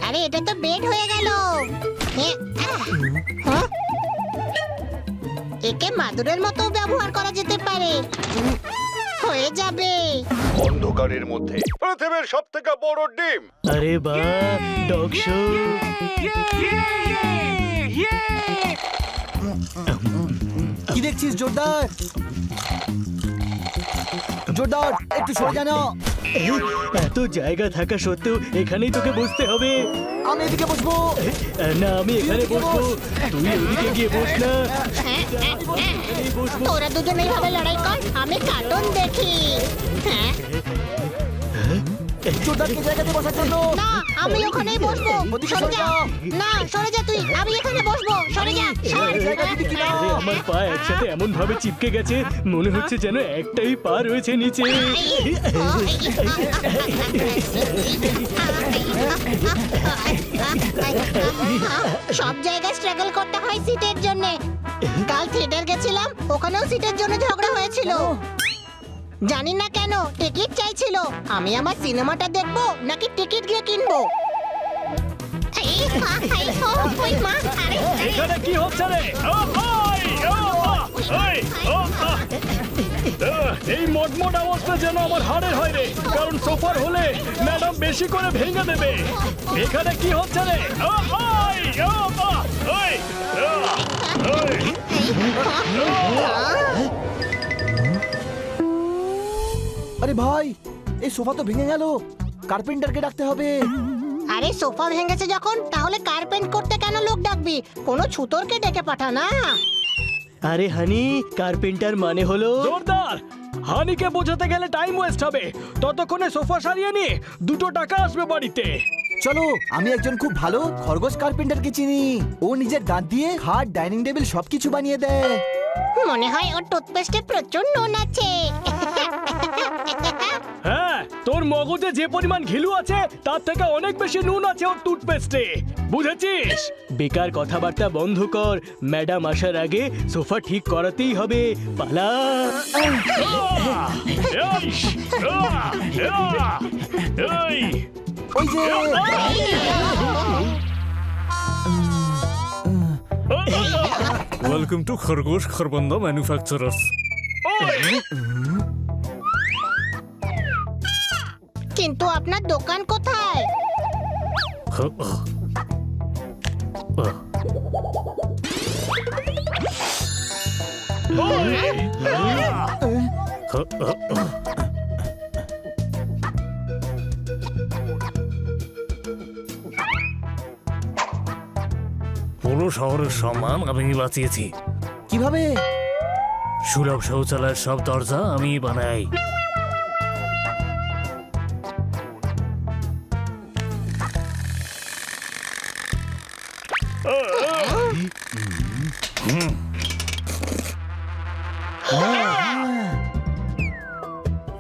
আরে এটা তো বেড হয়ে গেল। একে মাদুরের মতো ব্যবহার করা যেতে পারে। হয়ে যাবে। অন্ধকারের মধ্যে পৃথিবীর সবথেকে বড় ডিম। আরে বাহ, ডগ শো। কি দেখছিস জোরদার? জোরদার একটু সরে জানো। এত জায়গা থাকা সত্ত্বেও এখানেই তোকে বসতে হবে। আমি এদিকে বসবো। না, আমি এখানে বসবো, তুই ওদিকে গিয়ে বস না। এখানেই বসবো। তোরা দুজন এইভাবে লড়াই কর, আমি কার্টুন দেখি। হ্যাঁ, জোরদারকে জায়গাতে বসার জন্য। না আমি ওখানেই বসবো। ওদিকে সরে সরে যা। যাও। না সরে যা তুই, আমি এখানে বসবো। সরে যা। সর। জায়গা দিবি কিনা? আরে, আমার পা একসাথে এমন ভাবে চিপকে গেছে, মনে হচ্ছে যেন একটাই পা রয়েছে নিচে। সব জায়গায় স্ট্রাগল করতে হয় সিটের জন্য। কাল থিয়েটার গেছিলাম, ওখানেও সিটের জন্য ঝগড়া হয়েছিল। জানি না কেন টিকিট চাইছিল। আমি আমার সিনেমাটা দেখবো নাকি টিকিট গিয়ে কিনবো। ওই মা, আরে, এখানে কি হচ্ছে রে? এই মটমট অবস্থা যেন আমার হাড়ের হয় রে, কারণ সোফার হলে ম্যাডাম বেশি করে ভেঙে দেবে। এখানে কি হচ্ছে রে? আরে ভাই, এই সোফা তো ভেঙে গেল। কার্পেন্টারকে ডাকতে হবে। আরে সোফা ভেঙেছে যখন, তাহলে কার্পেন্ট করতে কেন লোক ডাকবি? কোনো ছুতরকে ডেকে পাঠা না। আরে হানি, কার্পেন্টার মানে হলো জোরদার। হানিকে বোঝাতে গেলে টাইম ওয়েস্ট হবে, ততক্ষণে সোফা সারিয়ে নিয়ে 2 টাকা আসবে বাড়িতে। চলো, আমি একজন খুব ভালো খরগোশ কার্পেন্টারকে চিনি। ও নিজের দাঁত দিয়ে খাট, ডাইনিং টেবিল সবকিছু বানিয়ে দেয়। মনে হয় ওর টুথপেস্টে প্রচুর নুন আছে। হ্যাঁ, তোর মগজে যে পরিমাণ ঘিলু আছে তার থেকে অনেক বেশি নুন আছে ওর টুথপেস্টে, বুঝেছিস? বেকার কথাবার্তা বন্ধ কর, ম্যাডাম আসার আগে সোফা ঠিক করাতেই হবে। পালা। ওই যে Welcome to Khargosh Kharbanda Manufacturers. কিন্তু আপনার দোকান কোথায়? পুরো শহরের সম্মান আমি বাঁচিয়েছি। কিভাবে? সুলভ শৌচালয়ের সব দরজা আমি বানাই।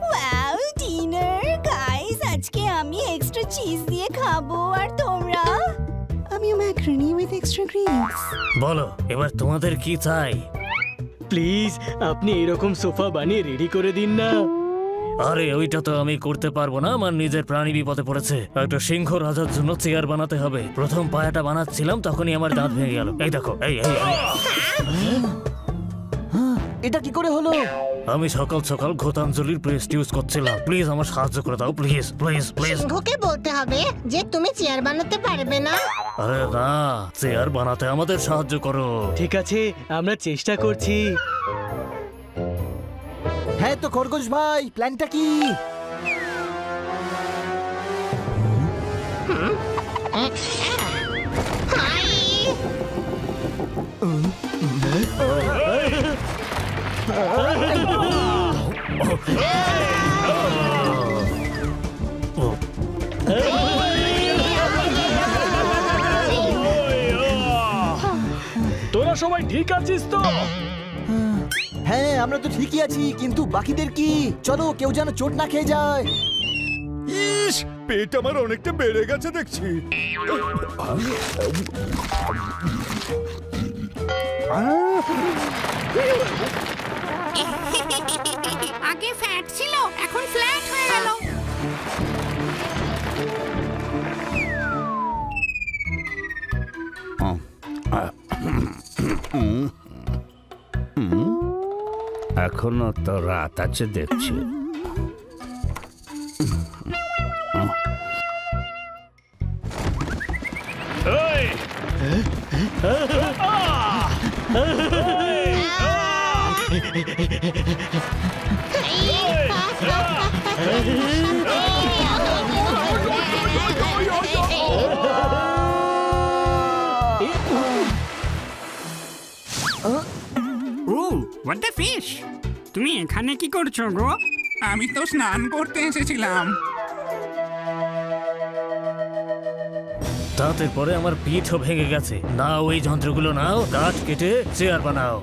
ওয়াও ডিনার গাইস, আজকে আমি এক্সট্রা চিজ দিয়ে খাবো আর তোমরা? আমি ম্যাকারনি উইথ এক্সট্রা গ্রিনস। বলো এবার তোমাদের কি চাই? প্লিজ, আপনি এরকম সোফা বানিয়ে রেডি করে দিন না। আরে ওইটা তো আমি করতে পারবো না, আমার নিজের প্রাণী বিপদে পড়েছে। একটা সিংহ রাজার জন্য চেয়ার বানাতে হবে। প্রথম পায়াটা বানাচ্ছিলাম তখনই আমার দাঁত ভেঙে গেল। এই দেখো, এই এই এটা কি করে হলো? আমি সকাল সকাল ঘোতাঞ্জলির পেস্ট ইউজ করছিলাম। প্লিজ আমার সাহায্য করে দাও, প্লিজ প্লিজ প্লিজ। সিংহকে বলতে হবে যে তুমি চেয়ার বানাতে পারবে না। আরে না, চেয়ার বানাতে আমাদের সাহায্য করো। ঠিক আছে, আমরা চেষ্টা করছি। হ্যাঁ তো খরগোশ ভাই, প্ল্যানটা কি? হাই। সবাই ঠিক আছিস তো? হ্যাঁ আমরা তো ঠিকই আছি, কিন্তু বাকিদের কি? চলো কেউ যেন চোট না খেয়ে যায়। ইস, পেট আমার অনেকটা বেড়ে গেছে দেখছি। আগে ফ্যাট ছিল, এখন ফ্ল্যাট হয়ে গেল। এখনো তো রাত আছে দেখছি। ও হোয়াট দ্য ফিশ, তুমি এখানে কি করছো গো? আমি তো স্নান করতে এসেছিলাম। তাতে পরে আমার পিঠও ভেঙে গেছে। নাও এই যন্ত্রগুলো নাও, কাঠ কেটে চেয়ার বানাও।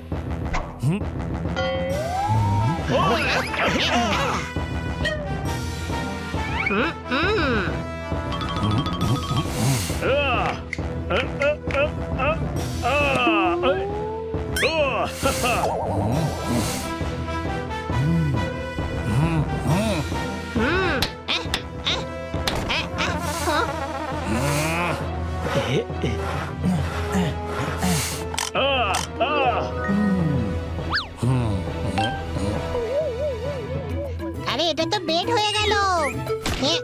আরে এটা তো বেড হয়ে গেল। হ্যাঁ?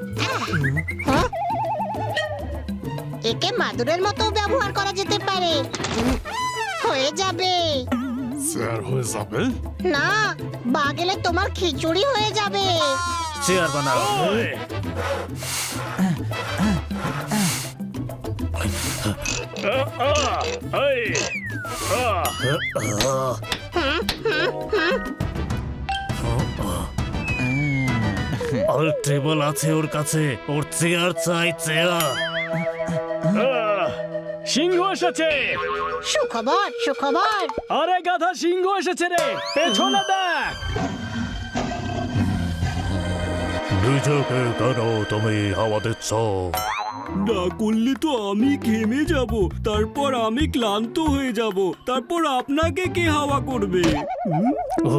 একে মাদুরের মতো ব্যবহার করা যেতে পারে। হয়ে যাবে। স্যার হয়ে যাবে? না, বাগেলে তোমার খিচুড়ি হয়ে যাবে। চেয়ার বানাও। অল টেবল আছে ওর কাছে, ওর চেয়ার চাই, চেয়ার। সিংহ এসেছে। সুখবর, সুখবর। আরে গাধা, সিংহ এসেছে রে, পেছনে দেখ। নিজেকে কেন তুমি হাওয়া দিচ্ছ? না করলে তো আমি ঘেমে যাব, তারপর আমি ক্লান্ত হয়ে যাব, তারপর আপনাকে কে হাওয়া করবে? ও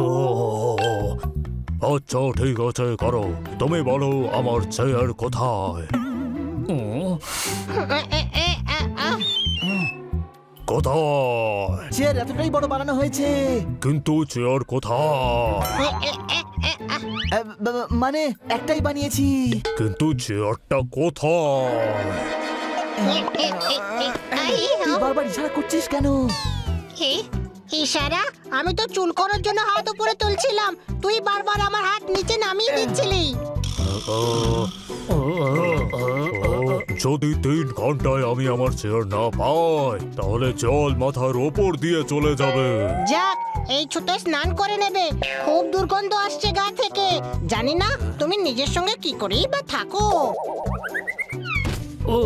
আচ্ছা ঠিক আছে, করো। তুমি বলো আমার চেয়ার কোথায়? কোথায়? চেয়ার এতটাই বড় বানানো হয়েছে। কিন্তু চেয়ার কোথায়? মানে একটাই বানিয়েছি। কিন্তু চেয়ারটা কোথায়? তুই বারবার ইশারা করছিস কেন? ইশারা? আমি তো চুল করার জন্য হাত উপরে তুলছিলাম, তুই বারবার আমার হাত নিচে নামিয়ে দিচ্ছিলি। যদি 3 ঘন্টায় আমি আমার চেয়ার না পাই, তাহলে জল মাথার ওপর দিয়ে চলে যাবে। যাক, এই ছুতো স্নান করে নেবে। খুব দুর্গন্ধ আসছে গা থেকে। জানি না তুমি নিজের সঙ্গে কি করেই বা থাকো। ও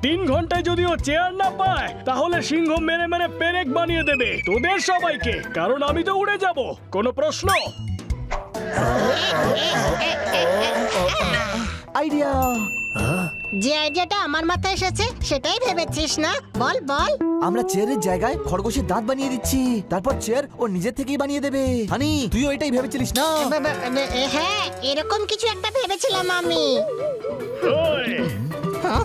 তিন ঘন্টায় যদি ও চেয়ার না পায়, তাহলে সিংহ মেরে মেরে পেরেক বানিয়ে দেবে তোদের সবাইকে, কারণ আমি তো উড়ে যাব। কোনো প্রশ্ন? আইডিয়া। যে আইডিয়াটা আমার মাথায় এসেছে সেটাই ভেবেছিস না? বল বল। আমরা চেয়ারের জায়গায় খরগোশের দাঁত বানিয়ে দিচ্ছি, তারপর চেয়ার ও নিজের থেকেই বানিয়ে দেবে। হানি, তুইও এটাই ভেবেছিলিস না? হ্যাঁ, এরকম কিছু একটা ভেবেছিলাম আমি। ওই! হ্যাঁ?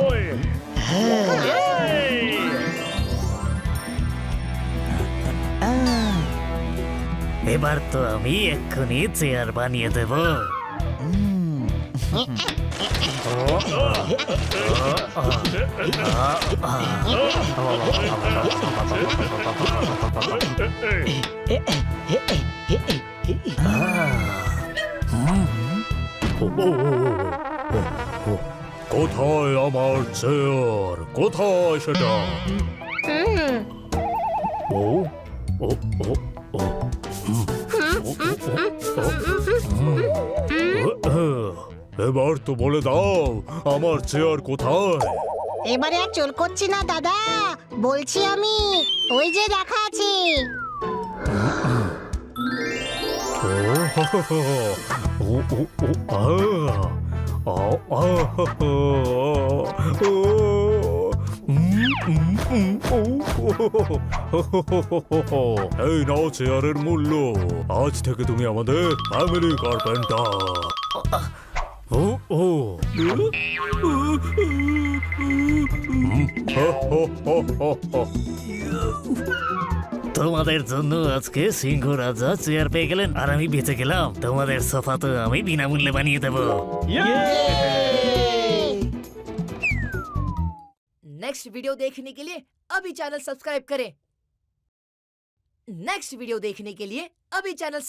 ওই! এবার তো আমি এক্ষুনি চেয়ার বানিয়ে দেব। কোথায় আমার চেয়ার? কোথায় সেটা? ও ও ও ও এবার তো বলে দাও আমার চেয়ার কোথায়? এবারে আর চোর করছি না দাদা, বলছি আমি ওই যে রাখা আছে। এই নাও চেয়ারের মূল্য। আজ থেকে তুমি আমাদের ফ্যামিলি কার্পেন্টার। ও ও তোমাদের জন্য আজকে সিংহ রাজা চেয়ার পেয়ে গেলেন আর আমি বেঁচে গেলাম। তোমাদের সোফা তো আমি বিনামূল্যে বানিয়ে দেবো। नेक्स्ट वीडियो देखने के लिए अभी चैनल सब्सक्राइब करें। नेक्स्ट वीडियो देखने के लिए अभी चैनल